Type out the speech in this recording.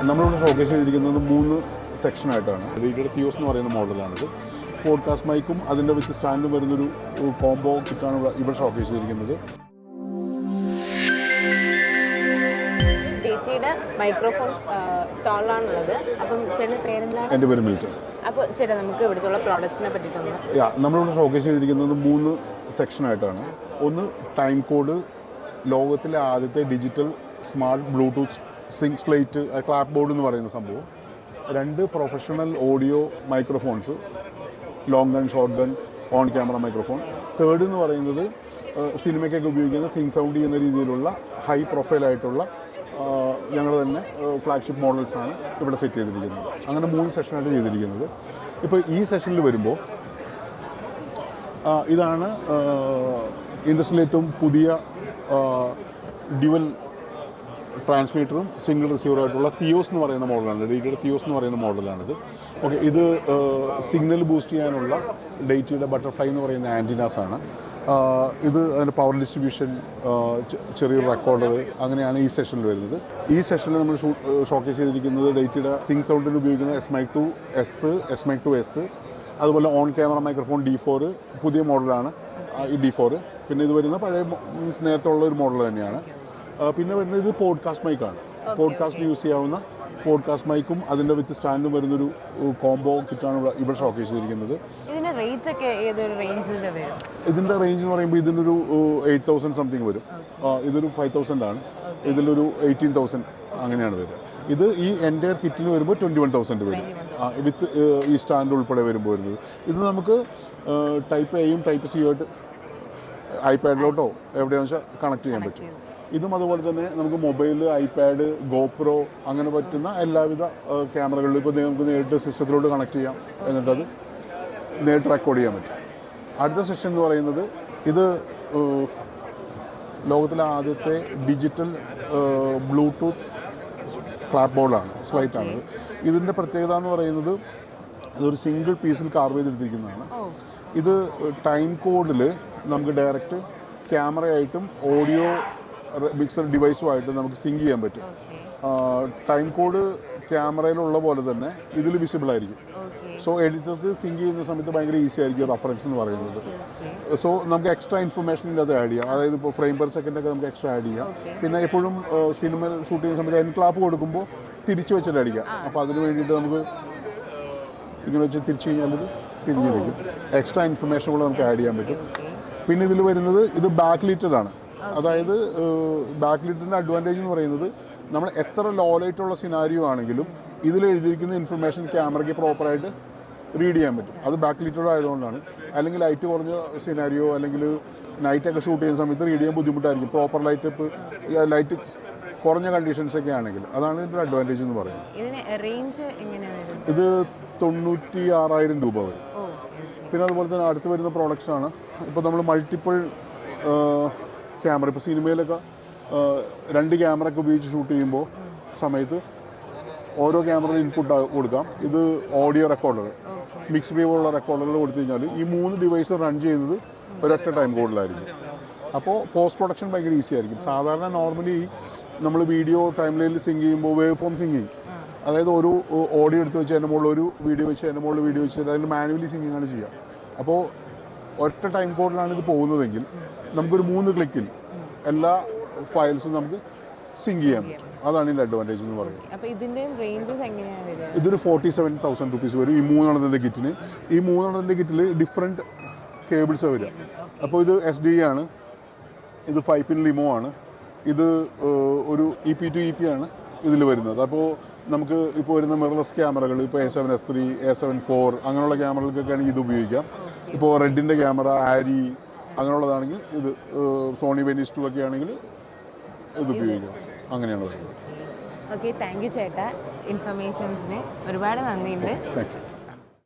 നമ്മളിവിടെ ഷോക്കേസ് ചെയ്തിരിക്കുന്നത് 3 സെക്ഷനായിട്ടാണ്. റീഗയുടെ തിയോസ് എന്ന് പറയുന്ന മോഡലാണിത്. പോഡ്കാസ്റ്റ് മൈക്കും അതിൻ്റെ വിത്ത് സ്റ്റാൻഡും വരുന്നൊരു കോംബോ കിറ്റാണ് ഇവിടെ ഷോക്കേസ് ചെയ്തിരിക്കുന്നത്. മൈക്രോഫോൺ സ്റ്റാളിലാണുള്ളത്. അപ്പം ചേട്ടൻ്റെ പേരെന്താണ്? എൻ്റെ പേര് മിൽട്ടൺ. അപ്പോൾ ചേട്ടാ നമുക്ക് ഇവിടുത്തെ പ്രോഡക്ട്സിനെ പറ്റിയിട്ടൊന്ന്. നമ്മളിവിടെ ഷോക്കേസ് ചെയ്തിരിക്കുന്നത് 3 സെക്ഷനായിട്ടാണ്. ഒന്ന് ടൈം കോഡ്, ലോകത്തിലെ ആദ്യത്തെ digital smart Bluetooth sync slate clap board എന്ന് പറയുന്ന സംഭവം. 2 professional audio microphones, long gun, short gun, on camera microphone. 3rd എന്ന് പറയുന്നത് സിനിമയ്ക്കൊക്കെ ഉപയോഗിക്കുന്ന സിങ്ക് സൗണ്ട് ചെയ്യുന്ന രീതിയിലുള്ള ഹൈ പ്രൊഫൈലായിട്ടുള്ള ഞങ്ങൾ തന്നെ ഫ്ലാഗ്ഷിപ്പ് മോഡൽസാണ് ഇവിടെ സെറ്റ് ചെയ്തിരിക്കുന്നത്. അങ്ങനെ 3 സെഷനായിട്ട് ചെയ്തിരിക്കുന്നത്. ഇപ്പോൾ ഈ സെഷനിൽ വരുമ്പോൾ ഇതാണ് ഇൻഡസ്ട്രിയിൽ ഏറ്റവും പുതിയ ഡ്യുവൽ ട്രാൻസ്മീറ്ററും സിംഗിൾ റിസീവറായിട്ടുള്ള തിയോസ് എന്ന് പറയുന്ന മോഡലാണ്. ഡേറ്റയുടെ തിയോസ് എന്ന് പറയുന്ന മോഡലാണിത്. ഓക്കെ, ഇത് സിഗ്നൽ ബൂസ്റ്റ് ചെയ്യാനുള്ള ഡേറ്റയുടെ ബട്ടർഫ്ലൈ എന്ന് പറയുന്ന ആൻറ്റിനാസാണ്. ഇത് അതിൻ്റെ പവർ ഡിസ്ട്രിബ്യൂഷൻ, ചെറിയൊരു റെക്കോർഡർ, അങ്ങനെയാണ് ഈ സെഷനിൽ വരുന്നത്. ഈ സെഷനിൽ നമ്മൾ ഷോക്കേസ് ചെയ്തിരിക്കുന്നത് ഡേറ്റയുടെ സിങ്ക് സൗണ്ടിന് ഉപയോഗിക്കുന്ന S-Mic 2S, അതുപോലെ ഓൺ ക്യാമറ മൈക്രോഫോൺ D4 പുതിയ മോഡലാണ് ഈ D4. പിന്നെ ഇത് വരുന്ന പഴയ നേരത്തെ ഉള്ള ഒരു മോഡൽ തന്നെയാണ്. പിന്നെ വരുന്നത് ഇത് പോഡ്കാസ്റ്റ് മൈക്കാണ്. പോഡ്കാസ്റ്റ് യൂസ് ചെയ്യാവുന്ന പോഡ്കാസ്റ്റ് മൈക്കും അതിൻ്റെ വിത്ത് സ്റ്റാൻഡും വരുന്നൊരു കോംബോ കിറ്റാണ് ഇവിടെ ഷോക്കേസ് ചെയ്തിരിക്കുന്നത്. ഇതിൻ്റെ റേഞ്ച് എന്ന് പറയുമ്പോൾ ഇതിനൊരു 8,000 സംതിങ് വരും. ഇതൊരു 5,000 ആണ്. ഇതിലൊരു 18,000 അങ്ങനെയാണ് വരിക. ഇത് ഈ എൻ്റെ കിറ്റിന് വരുമ്പോൾ 21,000 വരും വിത്ത് ഈ സ്റ്റാൻഡ് ഉൾപ്പെടെ വരുമ്പോൾ വരുന്നത്. ഇത് നമുക്ക് ടൈപ്പ് എയും ടൈപ്പ് സി ആയിട്ട് ഐപാഡിലോട്ടോ എവിടെയാണെന്ന് വെച്ചാൽ കണക്ട് ചെയ്യാൻ പറ്റും. ഇതും അതുപോലെ തന്നെ നമുക്ക് മൊബൈൽ, ഐപാഡ്, ഗോപ്രോ അങ്ങനെ പറ്റുന്ന എല്ലാവിധ ക്യാമറകളിലും ഇപ്പോൾ നമുക്ക് നേരിട്ട് സിസ്റ്റത്തിലോട്ട് കണക്ട് ചെയ്യാം. എന്നിട്ടത് നേരിട്ട് റെക്കോർഡ് ചെയ്യാൻ പറ്റും. അടുത്ത സെഷൻ എന്ന് പറയുന്നത് ഇത് ലോകത്തിലെ ആദ്യത്തെ ഡിജിറ്റൽ ബ്ലൂടൂത്ത് ക്ലാപ്പ് ബോർഡാണ്, സ്ലൈറ്റാണ്. ഇതിൻ്റെ പ്രത്യേകത എന്ന് പറയുന്നത് ഇതൊരു സിംഗിൾ പീസിൽ കാർവ് ചെയ്തെടുത്തിരിക്കുന്നതാണ്. ഇത് ടൈം കോഡിൽ നമുക്ക് ഡയറക്റ്റ് ക്യാമറയായിട്ടും ഓഡിയോ മിക്സർ ഡിവൈസുമായിട്ട് നമുക്ക് സിങ്ക് ചെയ്യാൻ പറ്റും. ടൈം കോഡ് ക്യാമറയിലുള്ള പോലെ തന്നെ ഇതിൽ വിസിബിൾ ആയിരിക്കും. സോ എഡിറ്റർക്ക് സിങ്ക് ചെയ്യുന്ന സമയത്ത് ഭയങ്കര ഈസി ആയിരിക്കും റഫറൻസ് എന്ന് പറയുന്നത്. സോ നമുക്ക് എക്സ്ട്രാ ഇൻഫർമേഷൻ ഇതിനകത്ത് ആഡ് ചെയ്യാം. അതായത് ഇപ്പോൾ ഫ്രെയിം പെർ സെക്കൻഡൊക്കെ നമുക്ക് എക്സ്ട്രാ ആഡ് ചെയ്യാം. പിന്നെ എപ്പോഴും സിനിമ ഷൂട്ട് ചെയ്യുന്ന സമയത്ത് എൻ ക്ലാപ്പ് കൊടുക്കുമ്പോൾ തിരിച്ച് വെച്ചിട്ട് അടിക്കാം. അപ്പോൾ അതിന് വേണ്ടിയിട്ട് നമുക്ക് ഇങ്ങനെ വെച്ച് തിരിച്ച് കഴിഞ്ഞാൽ ഇത് തിരിഞ്ഞിരിക്കും. എക്സ്ട്രാ ഇൻഫർമേഷൻ കൂടെ നമുക്ക് ആഡ് ചെയ്യാൻ പറ്റും. പിന്നെ ഇതിൽ വരുന്നത് ഇത് ബാക്ക് ലൈറ്റഡ് ആണ്. അതായത് ബാക്ക് ലൈറ്റിൻ്റെ അഡ്വാൻറ്റേജ് എന്ന് പറയുന്നത് നമ്മൾ എത്ര ലോ ലൈറ്റുള്ള സിനാരിയോ ആണെങ്കിലും ഇതിൽ എഴുതിയിരിക്കുന്ന ഇൻഫർമേഷൻ ക്യാമറയ്ക്ക് പ്രോപ്പറായിട്ട് റീഡ് ചെയ്യാൻ പറ്റും. അത് ബാക്ക് ലൈറ്റഡ് ആയതുകൊണ്ടാണ്. അല്ലെങ്കിൽ ലൈറ്റ് കുറഞ്ഞ സിനാരിയോ അല്ലെങ്കിൽ നൈറ്റൊക്കെ ഷൂട്ട് ചെയ്യുന്ന സമയത്ത് റീഡ് ചെയ്യാൻ ബുദ്ധിമുട്ടായിരിക്കും. പ്രോപ്പർ ലൈറ്റ് കുറഞ്ഞ കണ്ടീഷൻസൊക്കെ ആണെങ്കിൽ. അതാണ് ഇതിൻ്റെ അഡ്വാൻറ്റേജ് എന്ന് പറയുന്നത്. ഇത് 96,000 രൂപ വരും. പിന്നെ അതുപോലെ തന്നെ അടുത്ത് വരുന്ന പ്രോഡക്റ്റ്സാണ് ഇപ്പോൾ നമ്മൾ മൾട്ടിപ്പിൾ ക്യാമറ, ഇപ്പോൾ സിനിമയിലൊക്കെ 2 ക്യാമറയൊക്കെ ഉപയോഗിച്ച് ഷൂട്ട് ചെയ്യുമ്പോൾ സമയത്ത് ഓരോ ക്യാമറ ഇൻപുട്ട് കൊടുക്കാം. ഇത് ഓഡിയോ റെക്കോർഡർ, മിക്സ് വേവുള്ള റെക്കോർഡറുകൾ കൊടുത്തു കഴിഞ്ഞാൽ ഈ 3 ഡിവൈസ് റൺ ചെയ്യുന്നത് ഒരൊറ്റ ടൈം കോഡിലായിരിക്കും. അപ്പോൾ പോസ്റ്റ് പ്രൊഡക്ഷൻ ഭയങ്കര ഈസി ആയിരിക്കും. സാധാരണ നോർമലി നമ്മൾ വീഡിയോ ടൈം ലൈനിൽ സിങ്ക് ചെയ്യുമ്പോൾ വേവ് ഫോം സിങ്ക് ചെയ്യും. അതായത് ഒരു ഓഡിയോ എടുത്ത് വെച്ച് അതിൻ്റെ മുകളിൽ ഒരു വീഡിയോ വെച്ച് അതിൻ്റെ മുകളിൽ വീഡിയോ വെച്ച് അതിൽ മാനുവലി സിങ്കിങ് ആണ് ചെയ്യുക. അപ്പോൾ ഒറ്റ ടൈം കോഡിലാണ് ഇത് പോകുന്നതെങ്കിൽ നമുക്കൊരു 3 ക്ലിക്കിൽ എല്ലാ ഫയൽസും നമുക്ക് സിങ്ക് ചെയ്യാൻ പറ്റും. അതാണ് ഇതിൻ്റെ അഡ്വാൻറ്റേജ് എന്ന് പറയുന്നത്. ഇതൊരു 47,000 റുപ്പീസ് വരും ഈ 3 കിറ്റിന്. ഈ 3 കിറ്റിൽ ഡിഫറെൻറ്റ് കേബിൾസ് വരിക. അപ്പോൾ ഇത് SD ആണ്, ഇത് 5 പിൻ ലിമോ ആണ്, ഇത് ഒരു EP to EP ആണ് ഇതിൽ വരുന്നത്. അപ്പോൾ നമുക്ക് ഇപ്പോൾ വരുന്ന മിറർലെസ് ക്യാമറകൾ, ഇപ്പോൾ A7S3, A7 IV അങ്ങനെയുള്ള ക്യാമറകൾക്കൊക്കെ ആണെങ്കിൽ ഇത് ഉപയോഗിക്കാം. ഇപ്പോൾ റെഡിൻ്റെ ക്യാമറ, ആരി അങ്ങനെയുള്ളതാണെങ്കിൽ ഇത്, സോണി വെനീസ് 2 ഒക്കെ ആണെങ്കിൽ ഇത് ഉപയോഗിക്കാം. അങ്ങനെയാണ് വരുന്നത്. ഓക്കെ, താങ്ക് യു ചേട്ടാ. ഇൻഫർമേഷൻസിന് ഒരുപാട് നന്ദിയുണ്ട്. Thank you.